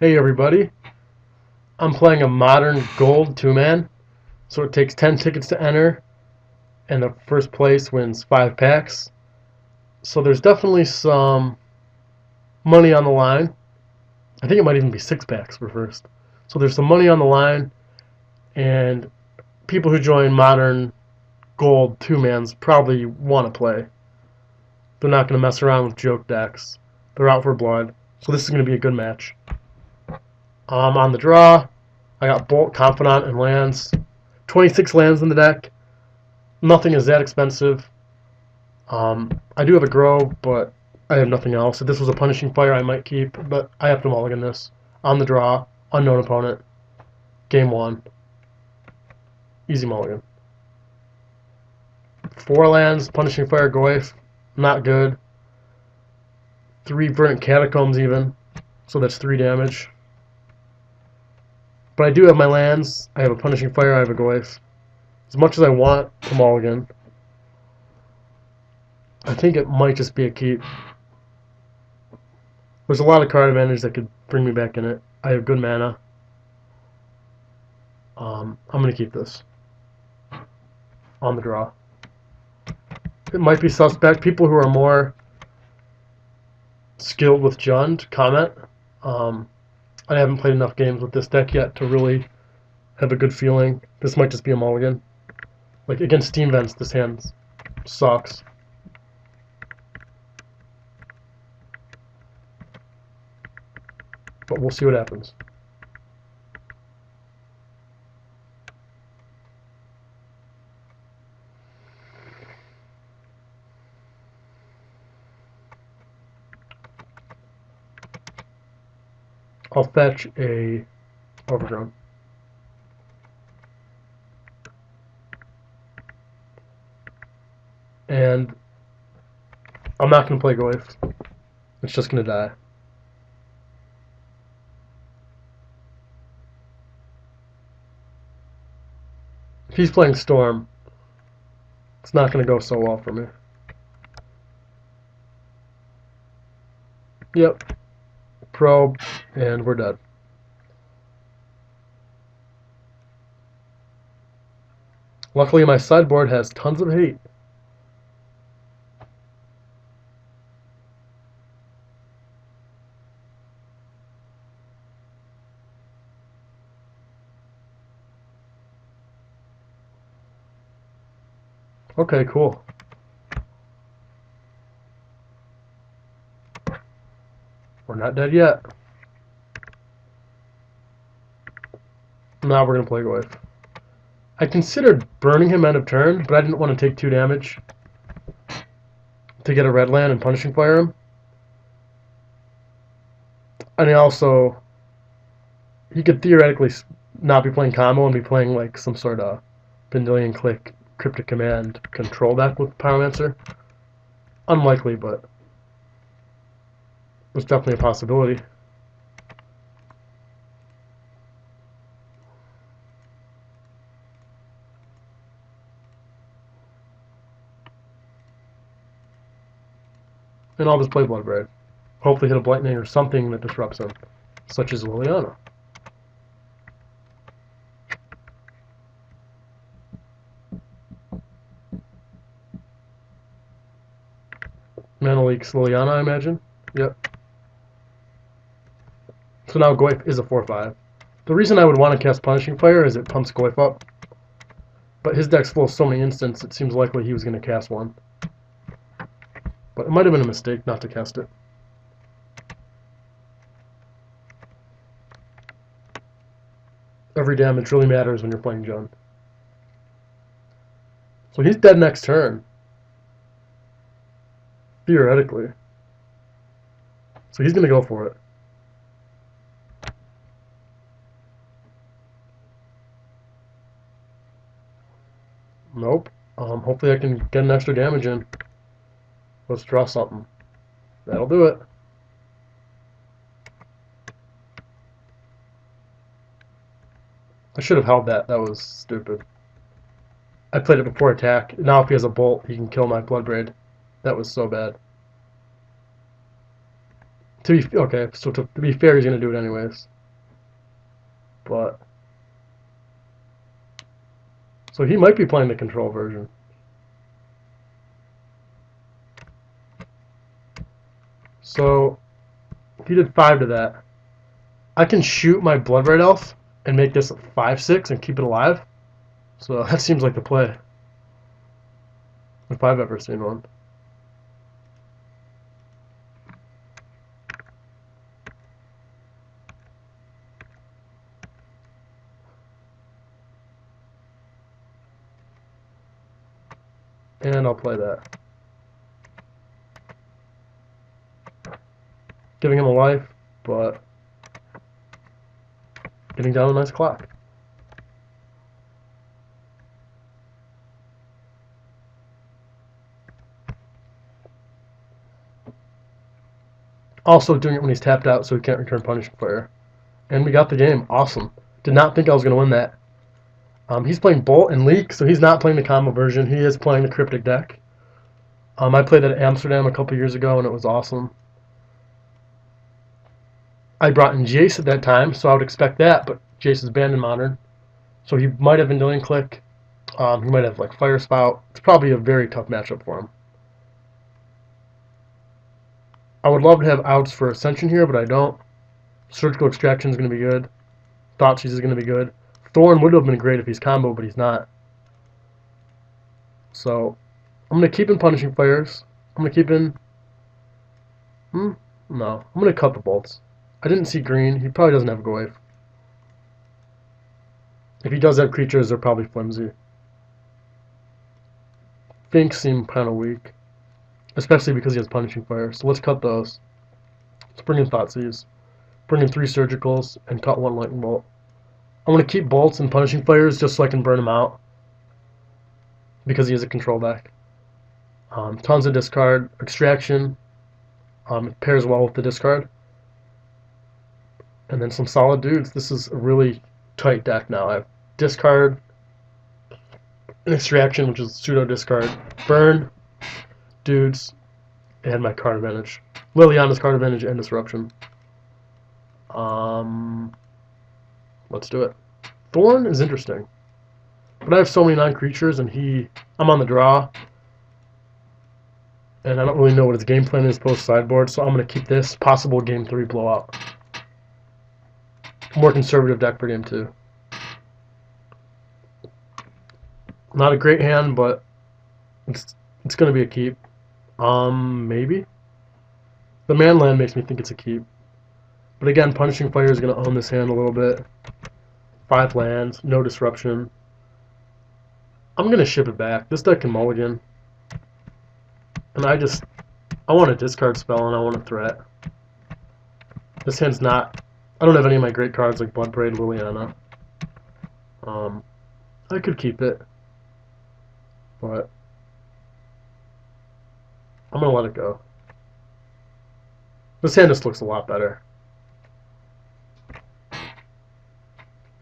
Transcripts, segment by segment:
Hey everybody, I'm playing a modern gold two-man, so it takes 10 tickets to enter, and the first place wins 5 packs. So there's definitely some money on the line. I think it might even be 6 packs for first. So there's some money on the line, and people who join modern gold two-mans probably want to play. They're not going to mess around with joke decks. They're out for blood, so this is going to be a good match. On the draw, I got Bolt, Confidant, and lands. 26 lands in the deck. Nothing is that expensive. I do have a grow, but I have nothing else. If this was a Punishing Fire, I might keep, but I have to mulligan this. On the draw, unknown opponent. Game 1. Easy mulligan. 4 lands, Punishing Fire, Goyf. Not good. 3 Verdant Catacombs even, so that's 3 damage. But I do have my lands. I have a Punishing Fire, I have a Goyf. As much as I want to mulligan, I think it might just be a keep. There's a lot of card advantage that could bring me back in it. I have good mana. I'm going to keep this. On the draw. It might be suspect. People who are more skilled with JUND, comment. I haven't played enough games with this deck yet to really have a good feeling. This might just be a mulligan. Like, against Steam Vents, this hand sucks. But we'll see what happens. I'll fetch a Overgrown. And I'm not going to play Goyf. It's just going to die. If he's playing Storm, it's not going to go so well for me. Yep. Probe, and we're dead. Luckily, my sideboard has tons of hate. Okay, cool. We're not dead yet. Now we're going to play Goyf. I considered burning him end of turn, but I didn't want to take 2 damage to get a red land and Punishing Fire him. And he could theoretically not be playing combo and be playing like some sort of Pendilian Click Cryptic Command control deck with Pyromancer. Unlikely, but it's definitely a possibility. And I'll just play Bloodbraid. Hopefully hit a Blightning or something that disrupts him, such as Liliana. Mana Leaks Liliana, I imagine. Yep. So now Goyf is a 4/5. The reason I would want to cast Punishing Fire is it pumps Goyf up. But his deck's full of so many instants, it seems likely he was going to cast one. But it might have been a mistake not to cast it. Every damage really matters when you're playing JUND. So he's dead next turn. Theoretically. So he's going to go for it. Nope. Hopefully I can get an extra damage in. Let's draw something. That'll do it. I should have held that. That was stupid. I played it before attack. Now if he has a bolt, he can kill my Bloodbraid. That was so bad. Okay, so to be fair, he's gonna do it anyways. But so he might be playing the control version. So he did 5 to that. I can shoot my Blood Red Elf and make this a 5/6 and keep it alive. So that seems like the play, if I've ever seen one. And I'll play that. Giving him a life, but getting down a nice clock. Also doing it when he's tapped out so he can't return Punishing Fire. And we got the game. Awesome. Did not think I was going to win that. He's playing Bolt and Leak, so he's not playing the combo version. He is playing the Cryptic deck. I played it at Amsterdam a couple years ago, and it was awesome. I brought in Jace at that time, so I would expect that, but Jace is banned in Modern. So he might have Vendilion Click. He might have like Fire Spout. It's probably a very tough matchup for him. I would love to have outs for Ascension here, but I don't. Surgical Extraction is going to be good. Thoughtseize is going to be good. Thorn would have been great if he's combo, but he's not. So I'm going to keep in Punishing Fires. I'm going to keep in... No. I'm going to cut the bolts. I didn't see green. He probably doesn't have a Go Wave. If he does have creatures, they're probably flimsy. Finks seem kind of weak, especially because he has Punishing Fire. So let's cut those. Let's bring in Thoughtseize. Bring in 3 Surgicals and cut 1 Lightning Bolt. I want to keep bolts and Punishing Fires just so I can burn him out because he has a control deck. Tons of discard. Extraction. It pairs well with the discard. And then some solid dudes. This is a really tight deck now. I have discard, an extraction, which is pseudo discard, burn, dudes, and my card advantage. Liliana's card advantage and disruption. Let's do it. Thorn is interesting, but I have so many non-creatures, and I'm on the draw, and I don't really know what his game plan is post sideboard, so I'm going to keep this possible game 3 blowout. More conservative deck for game 2. Not a great hand, but it's going to be a keep. Maybe. The man land makes me think it's a keep. But again, Punishing Fire is going to own this hand a little bit. 5 lands, no disruption. I'm going to ship it back. This deck can mulligan. And I want a discard spell and I want a threat. This hand's not... I don't have any of my great cards like Blood Parade, Liliana. I could keep it. But I'm going to let it go. This hand just looks a lot better.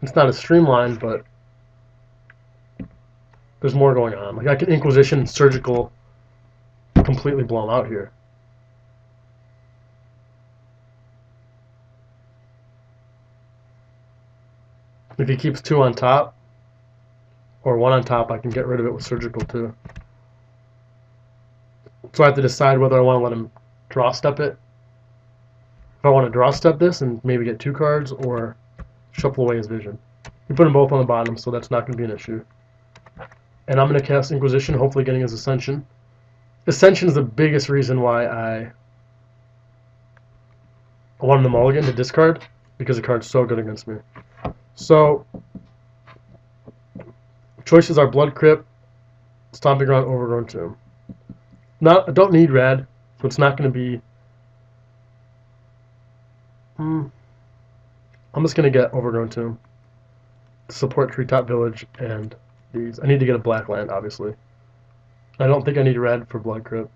It's not as streamlined, but there's more going on. Like I can Inquisition, Surgical, completely blown out here. If he keeps 2 on top, or 1 on top, I can get rid of it with Surgical too. So I have to decide whether I want to let him draw step it. If I want to draw step this and maybe get 2 cards, or shuffle away his vision. You put them both on the bottom, so that's not going to be an issue. And I'm going to cast Inquisition, hopefully getting his Ascension. Ascension is the biggest reason why I wanted the mulligan to discard, because the card's so good against me. So, choices are Blood Crypt, Stomping Ground, Overgrown Tomb. I don't need red, so it's not going to be... I'm just going to get Overgrown Tomb to support Treetop Village and these. I need to get a black land, obviously. I don't think I need red for Blood Crypt.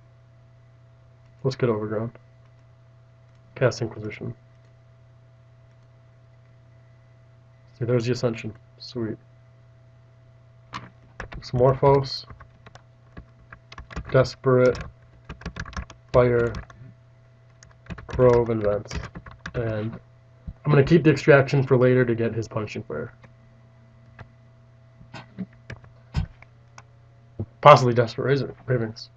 Let's get Overgrown. Cast Inquisition. See, there's the Ascension. Sweet. Some Morphos. Desperate. Fire. Grove and Vents. And I'm going to keep the extraction for later to get his Punishing Fire. Possibly Desperate Ravings.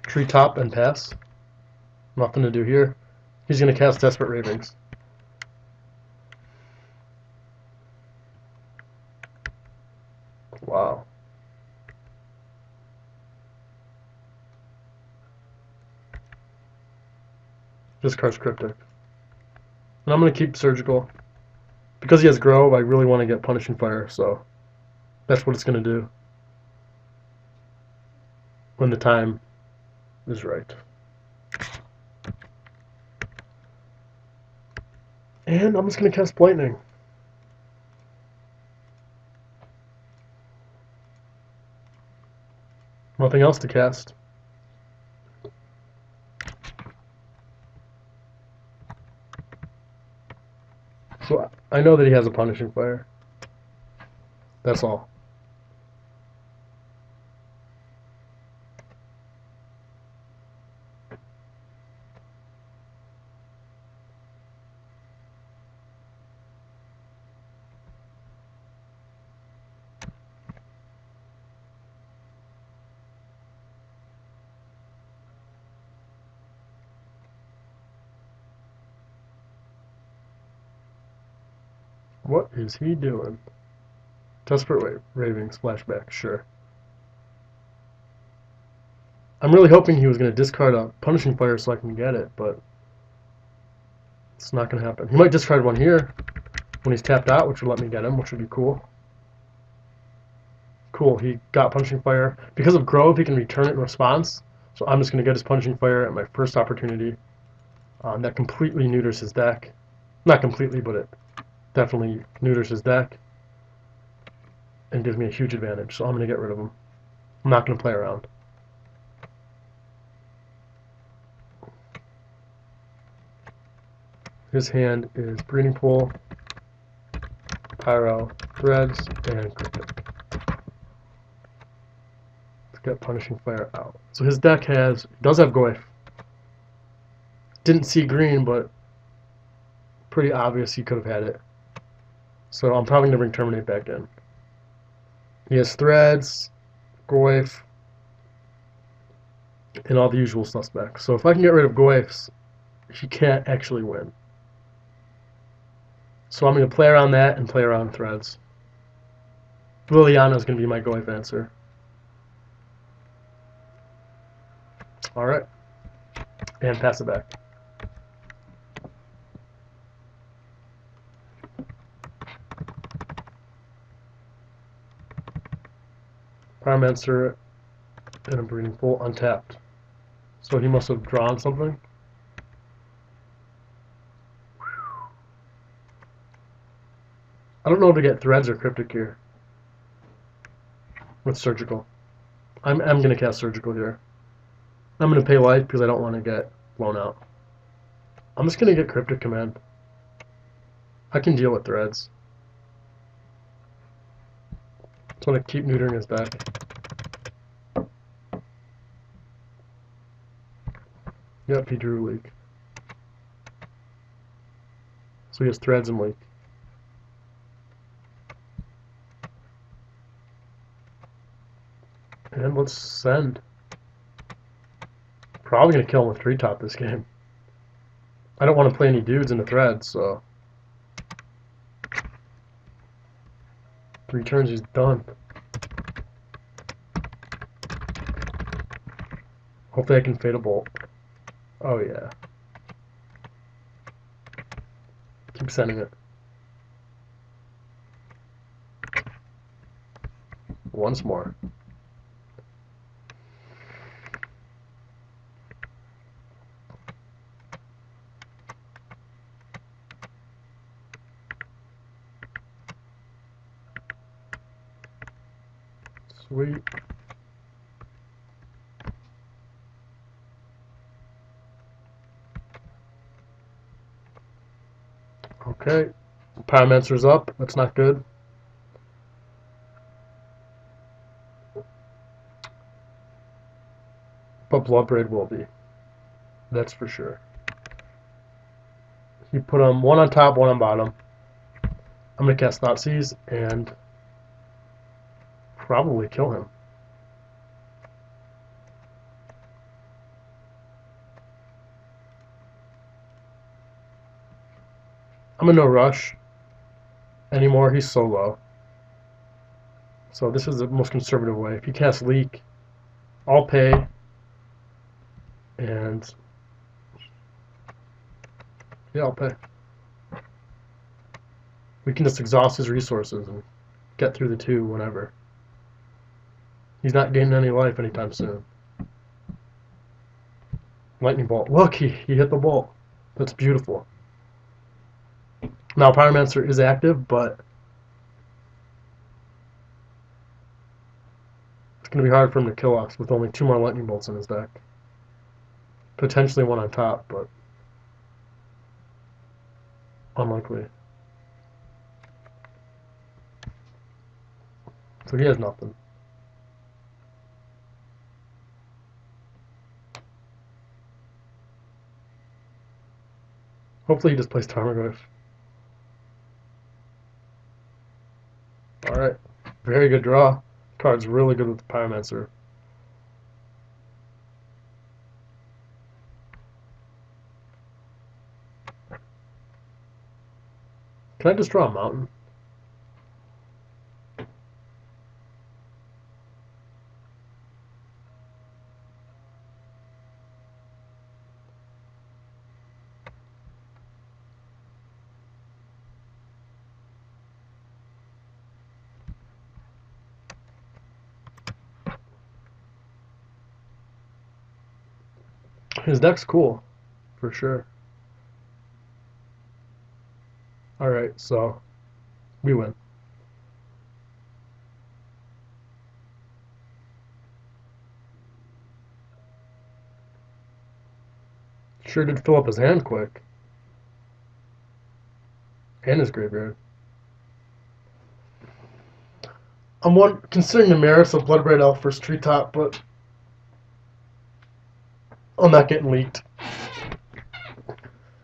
Treetop and pass. Nothing to do here. He's going to cast Desperate Ravings. Wow. Discards Cryptic. And I'm going to keep Surgical. Because he has Grove, I really want to get Punishing Fire, so that's what it's going to do when the time is right. And I'm just going to cast Lightning. Nothing else to cast. So I know that he has a Punishing Fire. That's all. What is he doing? Desperate Ravings, flashback, sure. I'm really hoping he was going to discard a Punishing Fire so I can get it, but it's not going to happen. He might discard one here when he's tapped out, which would let me get him, which would be cool. Cool, he got Punishing Fire. Because of Grove, he can return it in response, so I'm just going to get his Punishing Fire at my first opportunity. That completely neuters his deck. Not completely, but it definitely neuters his deck and gives me a huge advantage, so I'm going to get rid of him. I'm not going to play around. His hand is Breeding Pool, Pyro, Threads, and Cryptic. Let's get Punishing Fire out. So his deck does have Goyf. Didn't see green, but pretty obvious he could have had it. So I'm probably going to bring Terminate back in. He has Threads, Goyf, and all the usual suspects. So if I can get rid of Goyfs, he can't actually win. So I'm going to play around that and play around Threads. Liliana is going to be my Goyf answer. Alright. And pass it back. Pyromancer and a Breeding Pool untapped. So he must have drawn something. I don't know if to get Threads or Cryptic here. With Surgical. I'm going to cast Surgical here. I'm going to pay life because I don't want to get blown out. I'm just going to get Cryptic Command. I can deal with Threads. Just want to keep neutering his deck. Yep, he drew Leak. So he has Threads and Leak. And let's send. Probably going to kill him with Treetop this game. I don't want to play any dudes into Threads, so 3 turns he's done. Hopefully I can fade a bolt. Oh yeah. Keep sending it. Once more. Sweet. Okay. Pyromancer's up. That's not good. But Bloodbraid will be. That's for sure. He put them one on top, one on bottom. I'm going to cast Thoughtseize and probably kill him. I'm in no rush anymore. He's so low. So this is the most conservative way. If he casts Leak, I'll pay. And yeah, I'll pay. We can just exhaust his resources and get through the 2 whenever. He's not gaining any life anytime soon. Lightning Bolt. Look, he hit the bolt. That's beautiful. Now Pyromancer is active, but it's going to be hard for him to kill us with only 2 more Lightning Bolts in his deck. Potentially 1 on top, but unlikely. So he has nothing. Hopefully he just plays Tarmogoyf. Alright. Very good draw. Card's really good with the Pyromancer. Can I just draw a mountain? His deck's cool, for sure. Alright, so we win. Sure did fill up his hand quick. And his graveyard. I'm considering the merits of Bloodbraid Elf versus Treetop, but I'm not getting leaked.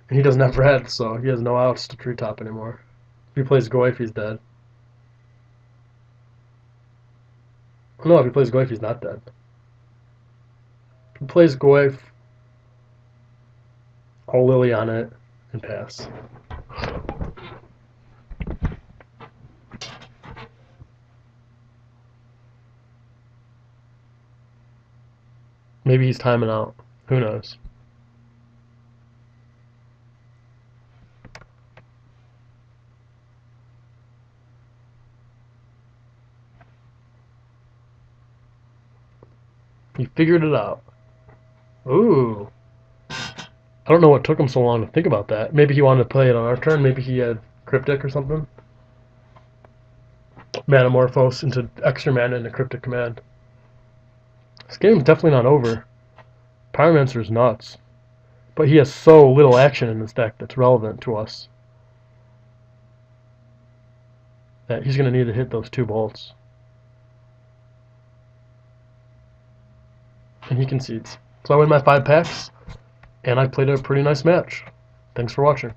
And he doesn't have red, so he has no outs to Treetop anymore. If he plays Goyf, he's dead. No, if he plays Goyf, he's not dead. If he plays Goyf, I'll Lily on it and pass. Maybe he's timing out. Who knows? He figured it out. Ooh. I don't know what took him so long to think about that. Maybe he wanted to play it on our turn. Maybe he had Cryptic or something. Manamorphose into extra mana and a Cryptic command. This game's definitely not over. Pyromancer's nuts. But he has so little action in this deck that's relevant to us that he's going to need to hit those 2 bolts. And he concedes. So I win my 5 packs, and I played a pretty nice match. Thanks for watching.